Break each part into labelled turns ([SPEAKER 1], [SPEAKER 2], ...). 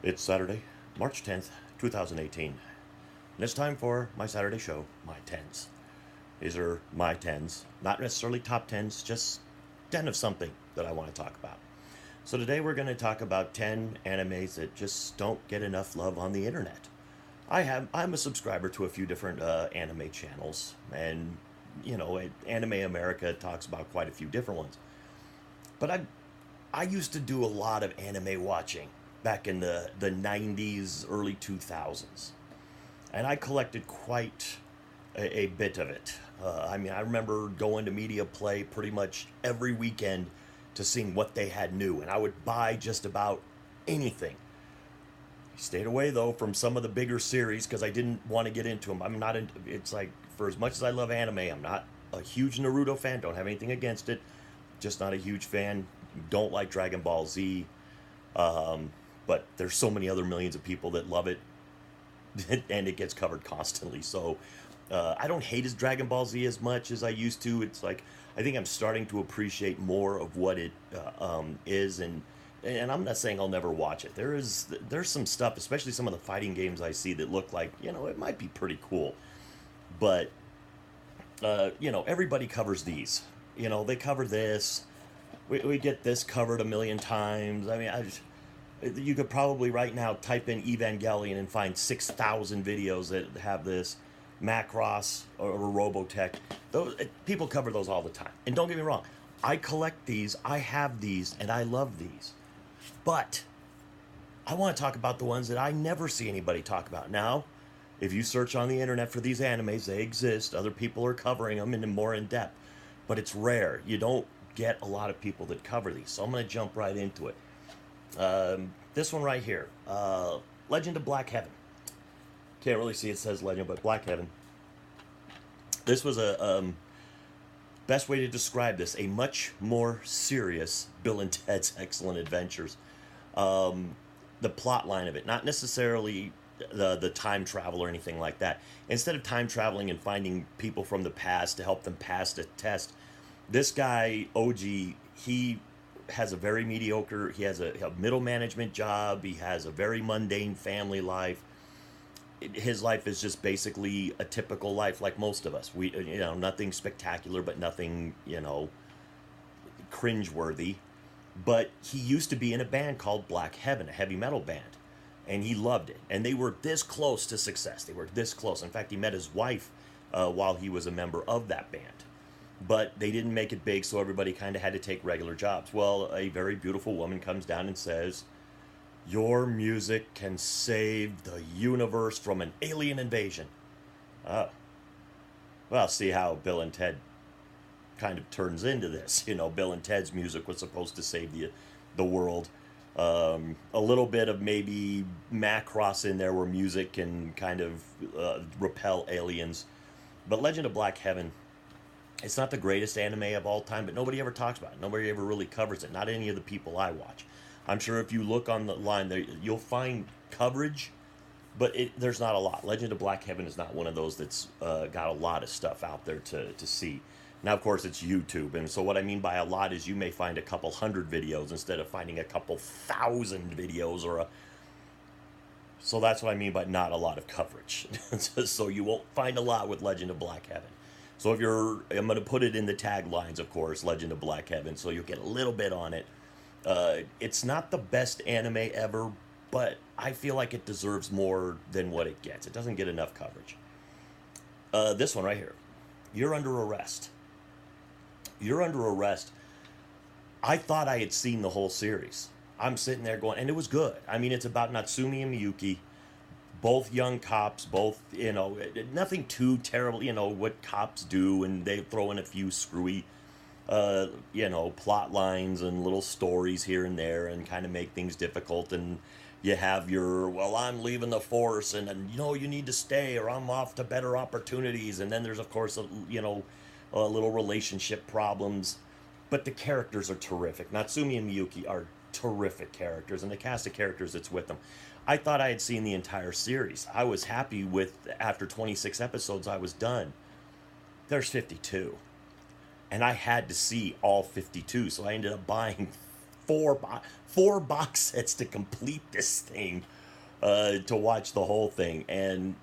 [SPEAKER 1] It's Saturday, March 10th, 2018. And it's time for my Saturday show, My 10's. These are my 10's, not necessarily top 10's, just 10 of something that I want to talk about. So today we're going to talk about 10 animes that just don't get enough love on the internet. I'm a subscriber to a few different anime channels, and Anime America talks about quite a few different ones. But I used to do a lot of anime watching back in the 90s, early 2000s. And I collected quite a bit of it. I remember going to Media Play pretty much every weekend to seeing what they had new. And I would buy just about anything. Stayed away, though, from some of the bigger series because I didn't want to get into them. I'm not in, It's like, for as much as I love anime, I'm not a huge Naruto fan. Don't have anything against it. Just not a huge fan. Don't like Dragon Ball Z. But there's so many other millions of people that love it, and it gets covered constantly. So I don't hate his Dragon Ball Z as much as I used to. It's like I think I'm starting to appreciate more of what it is, and I'm not saying I'll never watch it. There's some stuff, especially some of the fighting games I see that look like it might be pretty cool, but everybody covers these. They cover this. We get this covered a million times. I mean, you could probably right now type in Evangelion and find 6,000 videos that have this. Macross or Robotech. People cover those all the time. And don't get me wrong, I collect these, I have these, and I love these. But I want to talk about the ones that I never see anybody talk about. Now, if you search on the internet for these animes, they exist. Other people are covering them in more in depth. But it's rare. You don't get a lot of people that cover these. So I'm going to jump right into it. This one right here, Legend of Black Heaven. Can't really see it says Legend, but Black Heaven. This was best way to describe this, a much more serious Bill and Ted's Excellent Adventures. The plot line of it, not necessarily the time travel or anything like that. Instead of time traveling and finding people from the past to help them pass the test, this guy, OG, he has a very mediocre, he has a middle management job, he has a very mundane family life. His life is just basically a typical life like most of us. Nothing spectacular, but nothing, cringeworthy. But he used to be in a band called Black Heaven, a heavy metal band. And he loved it. And they were this close to success. They were this close. In fact, he met his wife while he was a member of that band. But they didn't make it big, so everybody kind of had to take regular jobs. Well, a very beautiful woman comes down and says, "Your music can save the universe from an alien invasion." Oh. Well, see how Bill and Ted kind of turns into this. Bill and Ted's music was supposed to save the world. A little bit of maybe Macross in there where music can kind of repel aliens. But Legend of Black Heaven, it's not the greatest anime of all time, but nobody ever talks about it. Nobody ever really covers it. Not any of the people I watch. I'm sure if you look on the line there, you'll find coverage, but there's not a lot. Legend of Black Heaven is not one of those that's got a lot of stuff out there to see. Now, of course, it's YouTube, and so what I mean by a lot is you may find a couple hundred videos instead of finding a couple thousand videos So that's what I mean by not a lot of coverage. So you won't find a lot with Legend of Black Heaven. So I'm going to put it in the taglines, of course, Legend of Black Heaven, so you'll get a little bit on it. It's not the best anime ever, but I feel like it deserves more than what it gets. It doesn't get enough coverage. This one right here, You're Under Arrest. You're Under Arrest. I thought I had seen the whole series. I'm sitting there going, and it was good. I mean, it's about Natsumi and Miyuki, both young cops, both, nothing too terrible, what cops do, and they throw in a few screwy plot lines and little stories here and there and kind of make things difficult. And you have well, I'm leaving the force and you need to stay or I'm off to better opportunities. And then there's, of course, little relationship problems. But the characters are terrific. Natsumi and Miyuki are terrific characters, and the cast of characters that's with them. I thought I had seen the entire series. I was happy after 26 episodes, I was done. There's 52. And I had to see all 52, so I ended up buying four box sets to complete this thing, to watch the whole thing. And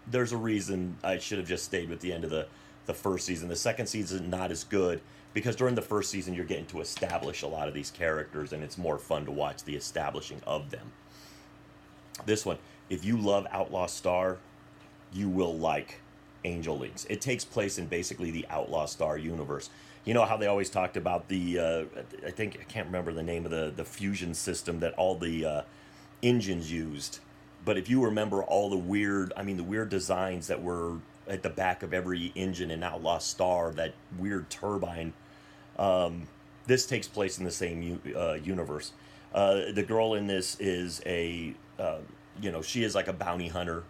[SPEAKER 1] there's a reason I should have just stayed with the end of the first season. The second season not as good because during the first season you're getting to establish a lot of these characters, and it's more fun to watch the establishing of them. This one, if you love Outlaw Star, you will like Angel Links. It takes place in basically the Outlaw Star universe. You know how they always talked about I can't remember the name of the fusion system that all the engines used. But if you remember all the weird designs that were at the back of every engine in Outlaw Star, that weird turbine, this takes place in the same universe. The girl in this is she is like a bounty hunter,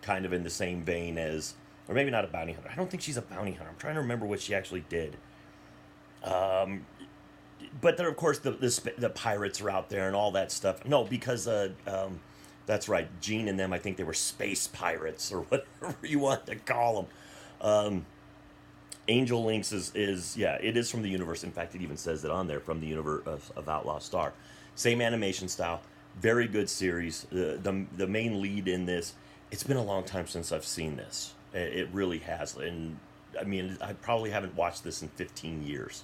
[SPEAKER 1] kind of in the same vein as, or maybe not a bounty hunter. I don't think she's a bounty hunter. I'm trying to remember what she actually did. But there, of course, the pirates are out there and all that stuff. No, because that's right, Gene and them, I think they were space pirates or whatever you want to call them. Angel Links is it is from the universe. In fact, it even says it on there, from the universe of Outlaw Star. Same animation style, very good series. The main lead in this, it's been a long time since I've seen this. It really has, and I mean, I probably haven't watched this in 15 years.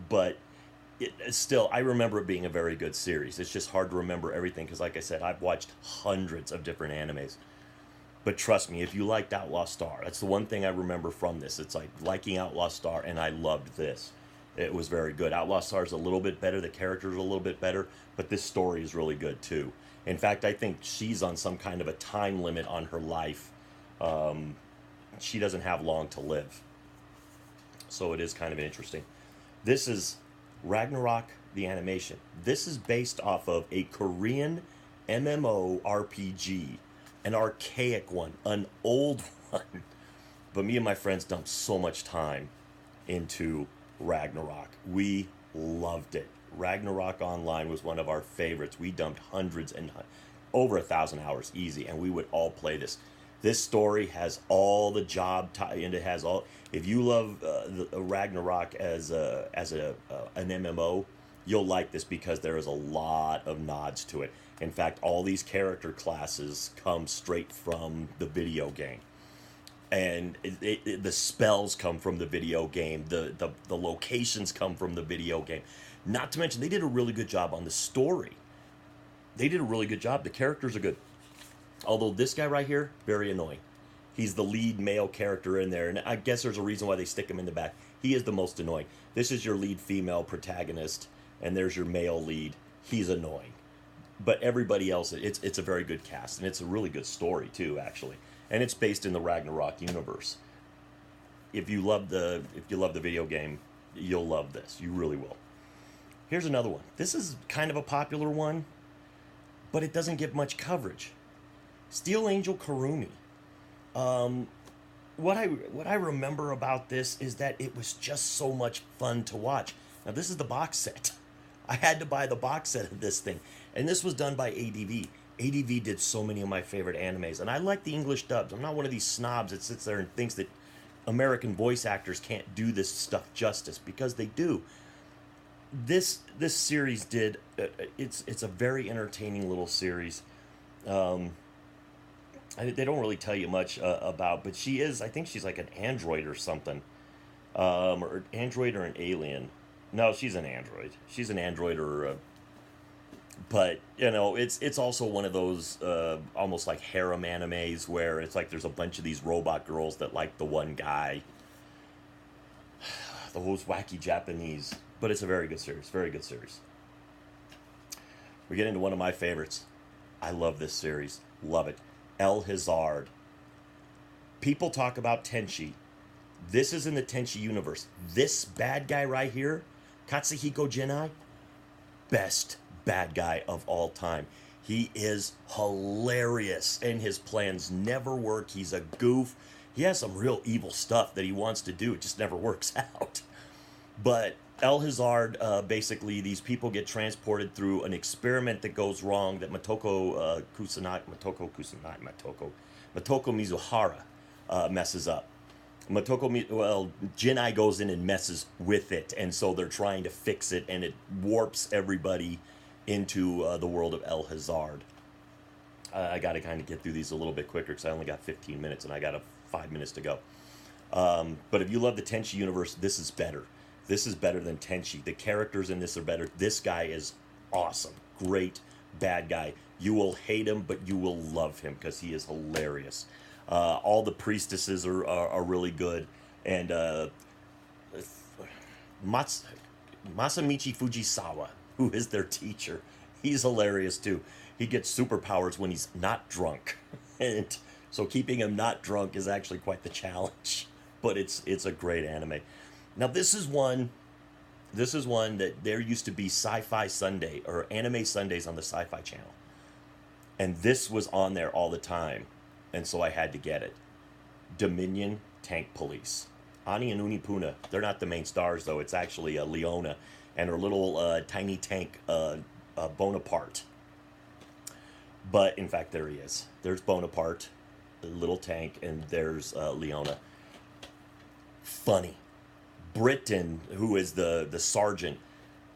[SPEAKER 1] But still, I remember it being a very good series. It's just hard to remember everything because, like I said, I've watched hundreds of different animes. But trust me, if you liked Outlaw Star, that's the one thing I remember from this. It's like liking Outlaw Star, and I loved this. It was very good. Outlaw Star is a little bit better. The characters are a little bit better, but this story is really good too. In fact, I think she's on some kind of a time limit on her life. She doesn't have long to live. So it is kind of interesting. This is Ragnarok, the animation. This is based off of a Korean MMORPG, an archaic one, an old one. But me and my friends dumped so much time into Ragnarok. We loved it. Ragnarok Online was one of our favorites. We dumped hundreds and over 1,000 hours easy, and we would all play this. This story has all the job tie-in. It has all. If you love the Ragnarok as an MMO, you'll like this because there is a lot of nods to it. In fact, all these character classes come straight from the video game, and the spells come from the video game. The locations come from the video game. Not to mention, they did a really good job on the story. They did a really good job. The characters are good. Although this guy right here, very annoying. He's the lead male character in there, and I guess there's a reason why they stick him in the back. He is the most annoying. This is your lead female protagonist, and there's your male lead. He's annoying. But everybody else, it's a very good cast, and it's a really good story too, actually. And it's based in the Ragnarok universe. If you love the video game, you'll love this. You really will. Here's another one. This is kind of a popular one, but it doesn't get much coverage. Steel Angel Karumi. What I remember about this is that it was just so much fun to watch. Now this is the box set. I had to buy the box set of this thing, and this was done by ADV. ADV did so many of my favorite animes, and I like the English dubs. I'm not one of these snobs that sits there and thinks that American voice actors can't do this stuff justice, because they do. This series did. It's a very entertaining little series. They don't really tell you much about, but she is, I think she's like an android or something. Or android or an alien. No, she's an android. She's an android but, it's also one of those almost like harem animes where it's like there's a bunch of these robot girls that like the one guy. Those wacky Japanese. But it's a very good series. Very good series. We get into one of my favorites. I love this series. Love it. El Hazard. People talk about Tenchi. This is in the Tenchi universe. This bad guy right here, Katsuhiko Jinai, best bad guy of all time. He is hilarious, and his plans never work. He's a goof. He has some real evil stuff that he wants to do. It just never works out. But El Hazard, basically, these people get transported through an experiment that goes wrong that Motoko Mizuhara messes up. Jinai goes in and messes with it, and so they're trying to fix it, and it warps everybody into the world of El Hazard. I got to kind of get through these a little bit quicker because I only got 15 minutes and I got 5 minutes to go. But if you love the Tenchi universe, this is better. This is better than Tenchi. The characters in this are better. This guy is awesome. Great bad guy. You will hate him, but you will love him because he is hilarious. All the priestesses are really good. And Masamichi Fujisawa, who is their teacher, he's hilarious too. He gets superpowers when he's not drunk. And so keeping him not drunk is actually quite the challenge. But it's a great anime. Now this is one that there used to be Sci-Fi Sunday or Anime Sundays on the Sci-Fi Channel. And this was on there all the time. And so I had to get it. Dominion Tank Police. Ani and Unipuna, they're not the main stars though. It's actually Leona and her little tiny tank Bonaparte. But in fact, there he is. There's Bonaparte, the little tank, and there's Leona. Funny. Britain, who is the sergeant,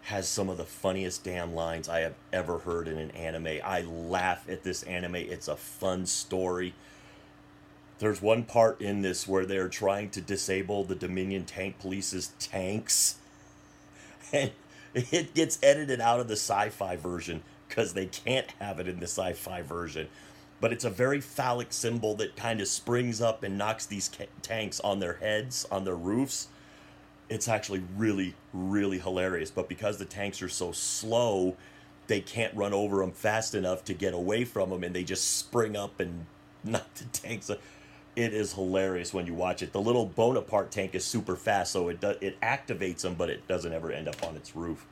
[SPEAKER 1] has some of the funniest damn lines I have ever heard in an anime. I laugh at this anime. It's a fun story. There's one part in this where they're trying to disable the Dominion Tank Police's tanks. And it gets edited out of the sci-fi version because they can't have it in the sci-fi version. But it's a very phallic symbol that kind of springs up and knocks these tanks on their heads, on their roofs. It's actually really, really hilarious. But because the tanks are so slow, they can't run over them fast enough to get away from them, and they just spring up and knock the tanks. It is hilarious when you watch it. The little Bonaparte tank is super fast, so it activates them, but it doesn't ever end up on its roof.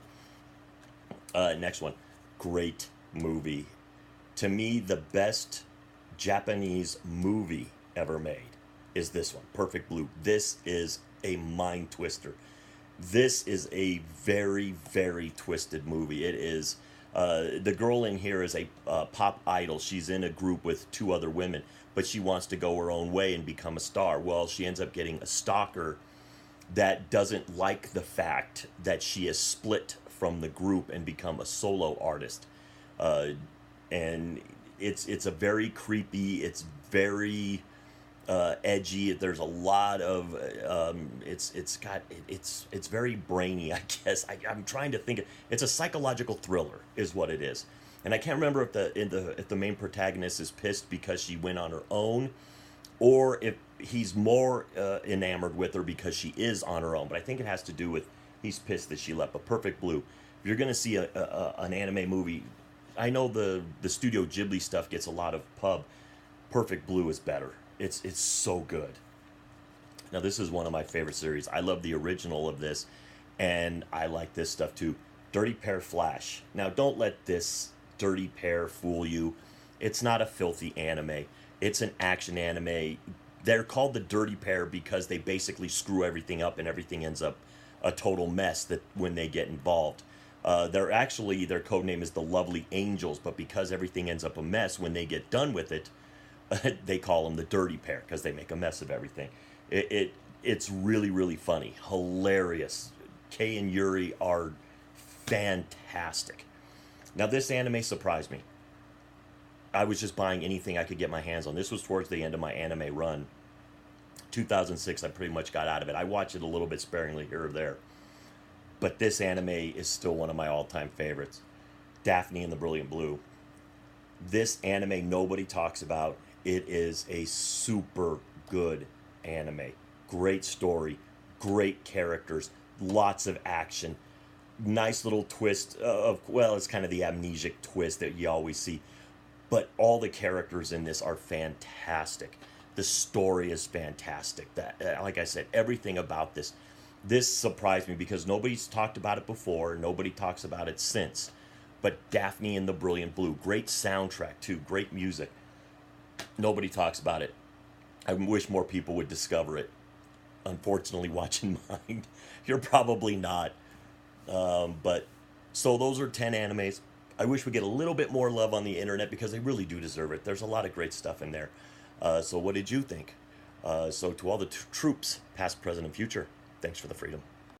[SPEAKER 1] Next one. Great movie. To me, the best Japanese movie ever made is this one, Perfect Blue. This is a mind twister. This is a very, very twisted movie. It is. The girl in here is a pop idol. She's in a group with two other women, but she wants to go her own way and become a star. Well, she ends up getting a stalker that doesn't like the fact that she is split from the group and become a solo artist. And it's a very creepy, it's very edgy. There's a lot of it's very brainy, I guess. I'm trying to think. It's a psychological thriller, is what it is. And I can't remember if the main protagonist is pissed because she went on her own, or if he's more enamored with her because she is on her own. But I think it has to do with he's pissed that she left. But Perfect Blue. If you're gonna see an anime movie, I know the Studio Ghibli stuff gets a lot of pub. Perfect Blue is better. It's so good. Now this is one of my favorite series. I love the original of this, and I like this stuff too. Dirty Pair Flash. Now don't let this Dirty Pair fool you. It's not a filthy anime. It's an action anime. They're called the Dirty Pair because they basically screw everything up and everything ends up a total mess that when they get involved. Their code name is the Lovely Angels, but because everything ends up a mess when they get done with it, they call them the Dirty Pair because they make a mess of everything. It's really, really funny, hilarious. Kei and Yuri are fantastic. Now this anime surprised me. I was just buying anything I could get my hands on. This was towards the end of my anime run. 2006, I pretty much got out of it. I watched it a little bit sparingly here or there. But this anime is still one of my all-time favorites. Daphne and the Brilliant Blue. This anime nobody talks about. It is a super good anime. Great story, great characters, lots of action. Nice little twist it's kind of the amnesic twist that you always see. But all the characters in this are fantastic. The story is fantastic. Like I said, everything about this surprised me because nobody's talked about it before. Nobody talks about it since. But Daphne and the Brilliant Blue, great soundtrack too, great music. Nobody talks about it. I wish more people would discover it. Unfortunately, watching mine, you're probably not. But so those are 10 animes. I wish we get a little bit more love on the internet because they really do deserve it. There's a lot of great stuff in there. So what did you think? So to all the troops, past, present, and future, thanks for the freedom.